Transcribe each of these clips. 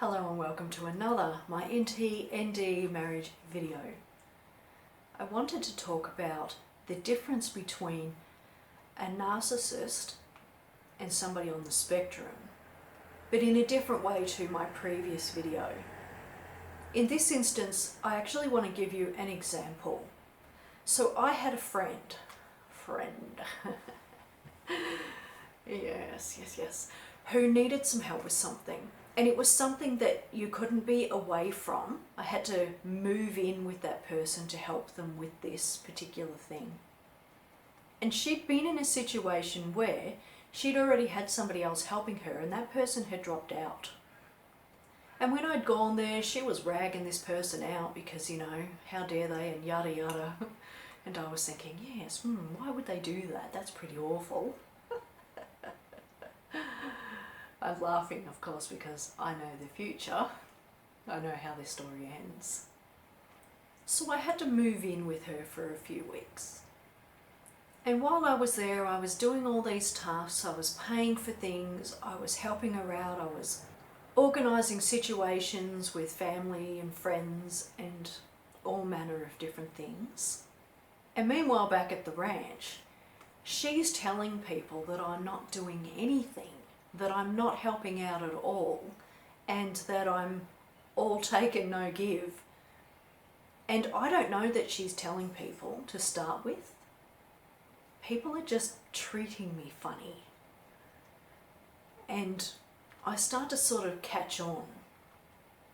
Hello and welcome to another my NT/ND marriage video. I wanted to talk about the difference between a narcissist and somebody on the spectrum, but in a different way to my previous video. In this instance, I actually want to give you an example. So I had a friend, yes, who needed some help with something. And it was something that you couldn't be away from. I had to move in with that person to help them with this particular thing. And she'd been in a situation where she'd already had somebody else helping her and that person had dropped out. And when I'd gone there, she was ragging this person out because, how dare they and yada yada. And I was thinking, yes, why would they do that? That's pretty awful. I'm laughing, of course, because I know the future. I know how this story ends. So I had to move in with her for a few weeks. And while I was there, I was doing all these tasks, I was paying for things, I was helping her out, I was organising situations with family and friends and all manner of different things. And meanwhile, back at the ranch, she's telling people that I'm not doing anything, that I'm not helping out at all, and that I'm all take and no give. And I don't know that she's telling people to start with. People are just treating me funny. And I start to sort of catch on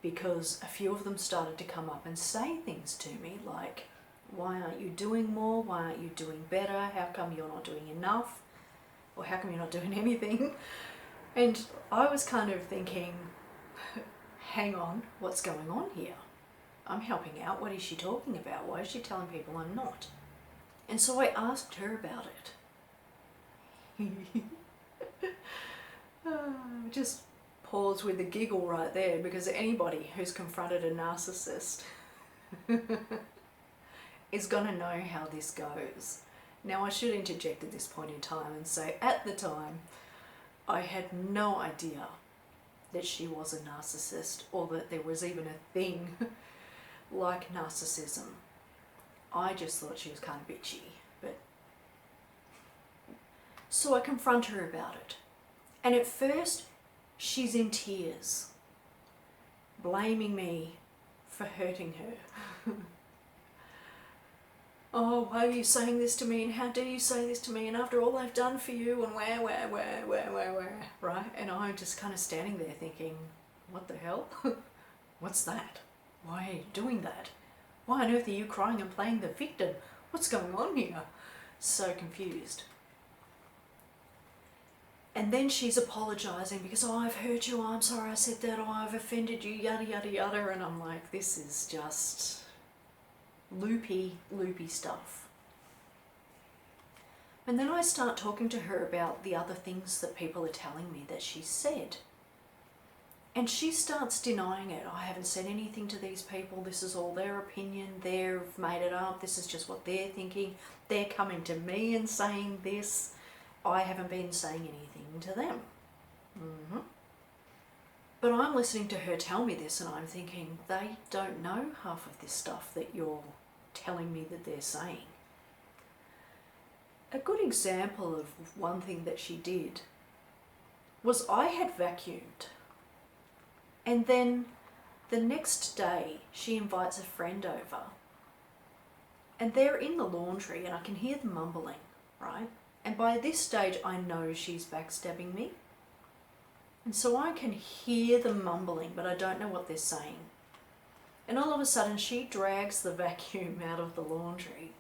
because a few of them started to come up and say things to me like, why aren't you doing more? Why aren't you doing better? How come you're not doing enough? Or how come you're not doing anything? And I was kind of thinking, hang on, what's going on here? I'm helping out. What is she talking about? Why is she telling people I'm not? And so I asked her about it. Just pause with a giggle right there, because anybody who's confronted a narcissist is going to know how this goes. Now, I should interject at this point in time and say, at the time, I had no idea that she was a narcissist or that there was even a thing like narcissism. I just thought she was kind of bitchy. So I confront her about it. And at first, she's in tears, blaming me for hurting her. Oh, why are you saying this to me, and how dare you say this to me, and after all I've done for you, and where, right? And I'm just kind of standing there thinking, what the hell? What's that? Why are you doing that? Why on earth are you crying and playing the victim? What's going on here? So confused. And then she's apologising because, oh, I've hurt you, I'm sorry I said that, oh, I've offended you, yada, yada, yada. And I'm like, this is just loopy stuff. And then I start talking to her about the other things that people are telling me that she said. And she starts denying it. I haven't said anything to these people. This is all their opinion. They've made it up. This is just what they're thinking. They're coming to me and saying this. I haven't been saying anything to them. But I'm listening to her tell me this and I'm thinking, they don't know half of this stuff that you're telling me that they're saying. A good example of one thing that she did was I had vacuumed. And then the next day she invites a friend over. And they're in the laundry and I can hear them mumbling, right? And by this stage I know she's backstabbing me. And so I can hear them mumbling, but I don't know what they're saying. And all of a sudden she drags the vacuum out of the laundry.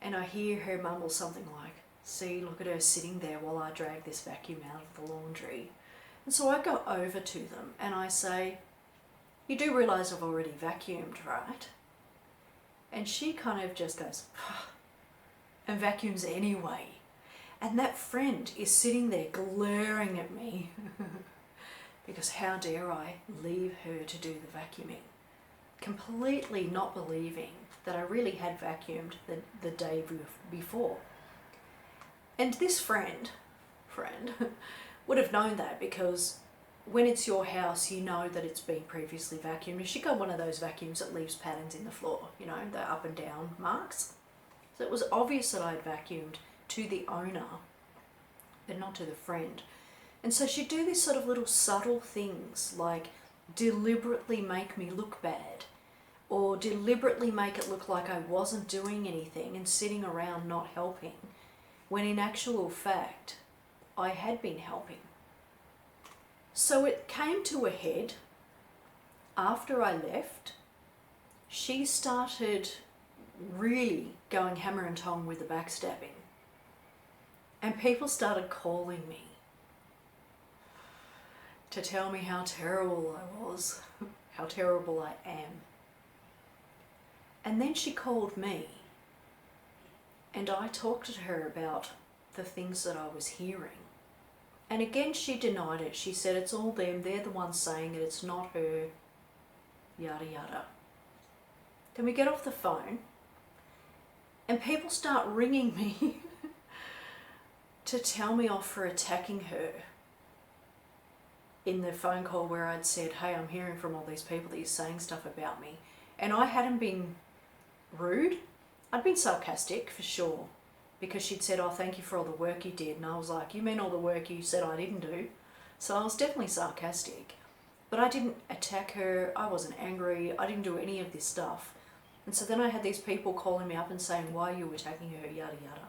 And I hear her mumble something like, see, look at her sitting there while I drag this vacuum out of the laundry. And so I go over to them and I say, you do realise I've already vacuumed, right? And she kind of just goes, and vacuums anyway. And that friend is sitting there glaring at me because how dare I leave her to do the vacuuming, completely not believing that I really had vacuumed the day before. And this friend would have known that because when it's your house, you know that it's been previously vacuumed. If she got one of those vacuums that leaves patterns in the floor, you know, the up and down marks. So it was obvious that I'd vacuumed to the owner and not to the friend. And so she'd do these sort of little subtle things, like deliberately make me look bad, or deliberately make it look like I wasn't doing anything and sitting around not helping, when in actual fact, I had been helping. So it came to a head after I left. She started really going hammer and tong with the backstabbing. And people started calling me to tell me how terrible I was, how terrible I am. And then she called me, and I talked to her about the things that I was hearing. And again, she denied it. She said, it's all them, they're the ones saying it, it's not her, yada yada. Then we get off the phone, and people start ringing me to tell me off for attacking her. In the phone call where I'd said, hey, I'm hearing from all these people that you're saying stuff about me. And I hadn't been rude. I'd been sarcastic for sure, because she'd said, oh, thank you for all the work you did. And I was like, you mean all the work you said I didn't do? So I was definitely sarcastic, but I didn't attack her. I wasn't angry. I didn't do any of this stuff. And so then I had these people calling me up and saying, why are you attacking her, yada yada.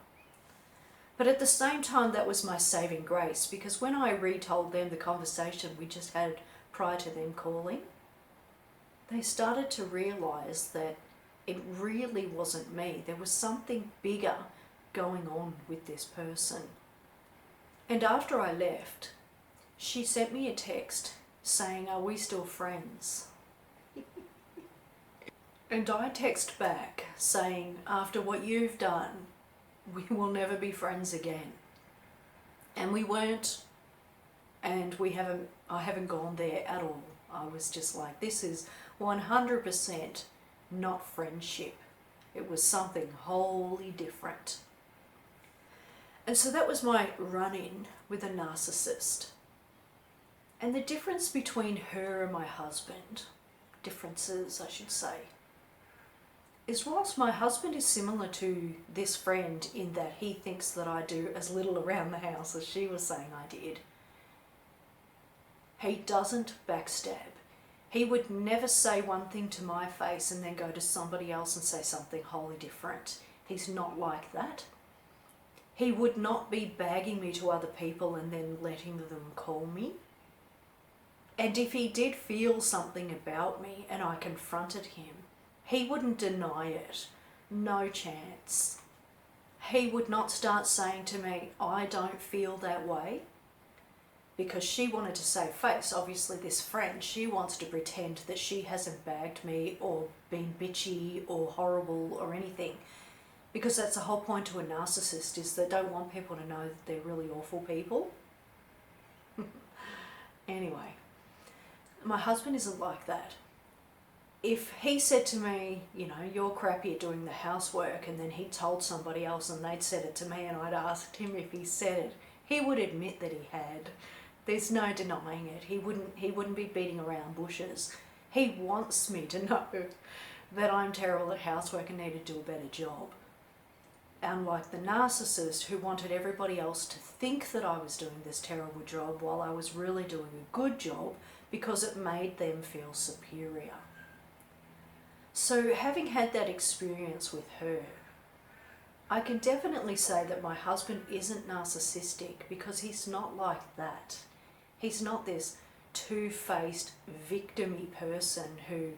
But at the same time, that was my saving grace, because when I retold them the conversation we just had prior to them calling, they started to realise that it really wasn't me. There was something bigger going on with this person. And after I left, she sent me a text saying, are we still friends? And I text back saying, after what you've done, we will never be friends again. And we weren't, and I haven't gone there at all. I was just like, this is 100% not friendship. It was something wholly different. And so that was my run-in with a narcissist. And the difference between her and my husband, differences I should say, is whilst my husband is similar to this friend in that he thinks that I do as little around the house as she was saying I did, he doesn't backstab. He would never say one thing to my face and then go to somebody else and say something wholly different. He's not like that. He would not be bagging me to other people and then letting them call me. And if he did feel something about me and I confronted him, he wouldn't deny it. No chance. He would not start saying to me, I don't feel that way. Because she wanted to save face. Obviously this friend, she wants to pretend that she hasn't bagged me or been bitchy or horrible or anything. Because that's the whole point to a narcissist, is they don't want people to know that they're really awful people. Anyway, my husband isn't like that. If he said to me, you know, you're crappy at doing the housework, and then he told somebody else and they'd said it to me and I'd asked him if he said it, he would admit that he had. There's no denying it. He wouldn't be beating around bushes. He wants me to know that I'm terrible at housework and need to do a better job. Unlike the narcissist who wanted everybody else to think that I was doing this terrible job while I was really doing a good job because it made them feel superior. So having had that experience with her, I can definitely say that my husband isn't narcissistic, because he's not like that. He's not this two-faced victim-y person who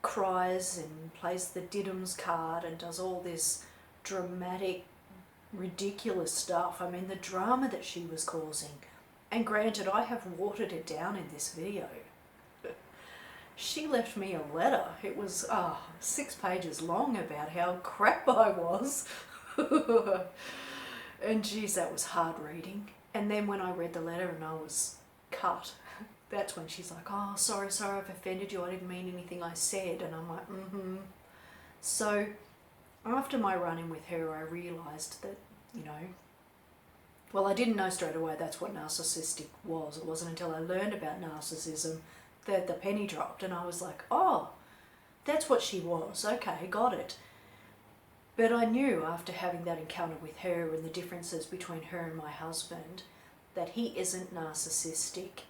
cries and plays the Diddums card and does all this dramatic, ridiculous stuff. I mean, the drama that she was causing. And granted, I have watered it down in this video. She left me a letter. It was 6 pages long about how crap I was. And geez, that was hard reading. And then when I read the letter and I was cut, that's when she's like, oh, sorry, I've offended you. I didn't mean anything I said. And I'm like, So after my run-in with her, I realised that, you know, Well, I didn't know straight away that's what narcissistic was. It wasn't until I learned about narcissism that the penny dropped, and I was like, oh, that's what she was. Okay, got it. But I knew after having that encounter with her and the differences between her and my husband that he isn't narcissistic.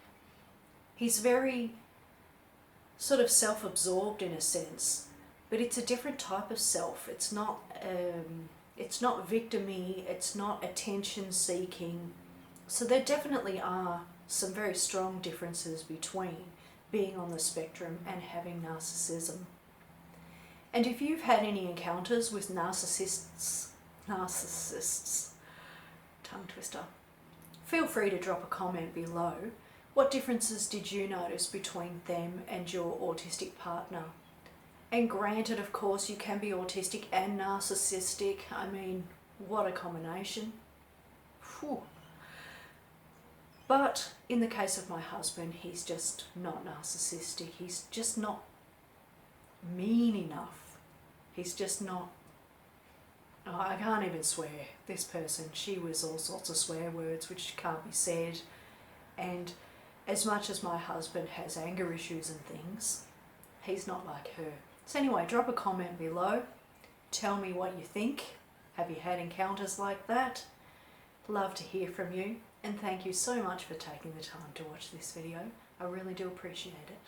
He's very sort of self-absorbed in a sense, but it's a different type of self. It's not victim-y, it's not attention-seeking. So there definitely are some very strong differences between being on the spectrum and having narcissism. And if you've had any encounters with narcissists, tongue twister, feel free to drop a comment below. What differences did you notice between them and your autistic partner? And granted, of course, you can be autistic and narcissistic. I mean, what a combination. Whew. But in the case of my husband, he's just not narcissistic. He's just not mean enough. He's just not... Oh, I can't even swear. This person, she was all sorts of swear words which can't be said. And as much as my husband has anger issues and things, he's not like her. So anyway, drop a comment below. Tell me what you think. Have you had encounters like that? Love to hear from you. And thank you so much for taking the time to watch this video. I really do appreciate it.